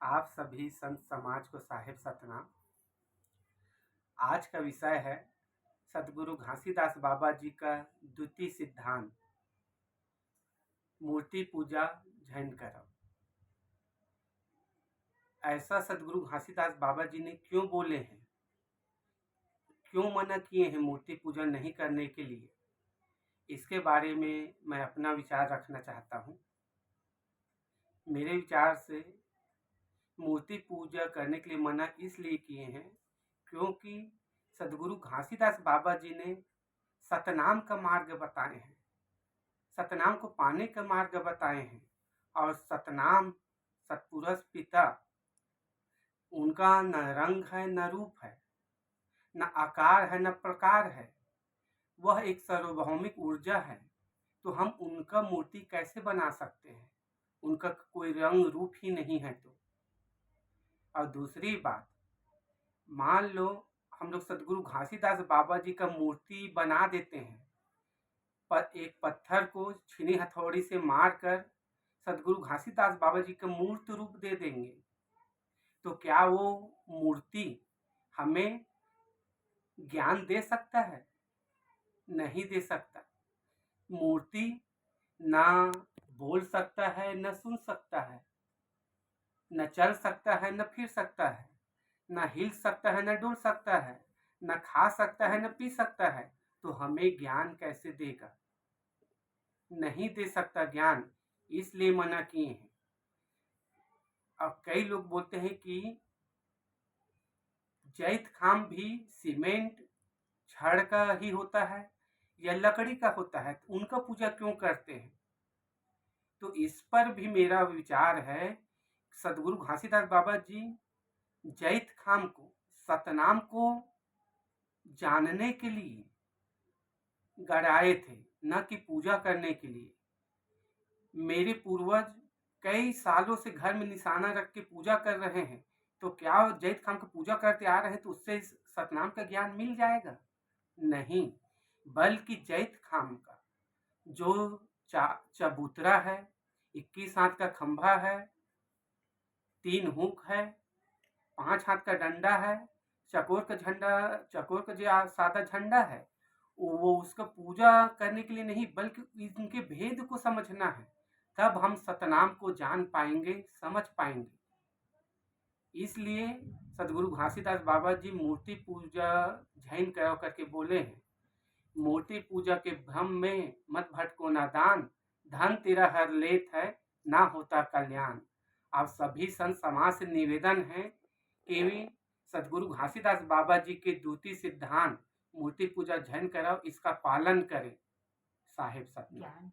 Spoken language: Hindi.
आप सभी संत समाज को साहेब सतनाम। आज का विषय है सदगुरु घासीदास बाबा जी का द्वितीय सिद्धांत, मूर्ति पूजा जैन करम। ऐसा सदगुरु घासीदास बाबा जी ने क्यों बोले हैं, क्यों मना किए हैं मूर्ति पूजा नहीं करने के लिए, इसके बारे में मैं अपना विचार रखना चाहता हूँ। मेरे विचार से मूर्ति पूजा करने के लिए मना इसलिए किए हैं क्योंकि सदगुरु घासीदास बाबा जी ने सतनाम का मार्ग बताए हैं, सतनाम को पाने का मार्ग बताए हैं। और सतनाम सतपुरुष पिता, उनका न रंग है न रूप है, न आकार है न प्रकार है, वह एक सार्वभौमिक ऊर्जा है। तो हम उनका मूर्ति कैसे बना सकते हैं, उनका कोई रंग रूप ही नहीं है। तो और दूसरी बात, मान लो हम लोग सदगुरु घासीदास बाबा जी का मूर्ति बना देते हैं, पर एक पत्थर को छीनी हथौड़ी से मारकर सदगुरु घासीदास बाबा जी का मूर्त रूप दे देंगे, तो क्या वो मूर्ति हमें ज्ञान दे सकता है? नहीं दे सकता। मूर्ति ना बोल सकता है, न सुन सकता है, न चल सकता है, न फिर सकता है, न हिल सकता है, न डुल सकता है, न खा सकता है, न पी सकता है। तो हमें ज्ञान कैसे देगा? नहीं दे सकता ज्ञान, इसलिए मना किए हैं। और कई लोग बोलते हैं कि जैत खाम भी सीमेंट छड़ का ही होता है या लकड़ी का होता है, तो उनका पूजा क्यों करते हैं? तो इस पर भी मेरा विचार है, सदगुरु घासीदास बाबा जी जैत खाम को, सतनाम को जानने के लिए गड़ाए थे, न कि पूजा करने के लिए। मेरे पूर्वज कई सालों से घर में निशाना रख के पूजा कर रहे हैं, तो क्या जैत खाम की पूजा करते आ रहे हैं तो उससे सतनाम का ज्ञान मिल जाएगा? नहीं, बल्कि जैत खाम का जो चबूतरा है, 21 हाथ का खंभा है, 3 हुक है, 5 हाथ का डंडा है, चकोर का झंडा, चकोर का जो सादा झंडा है, वो उसका पूजा करने के लिए नहीं, बल्कि इनके भेद को समझना है। तब हम सतनाम को जान पाएंगे, समझ पाएंगे। इसलिए सदगुरु घासीदास बाबा जी मूर्ति पूजा जैन करो करके बोले हैं। मूर्ति पूजा के भ्रम में मत भटको नादान, धन तेरा हर लेत है, ना होता कल्याण। आप सभी संत समाज से निवेदन है कि सदगुरु घासीदास बाबा जी के द्वितीय सिद्धांत मूर्ति पूजा जैन करो, इसका पालन करें। साहेब सतनाम।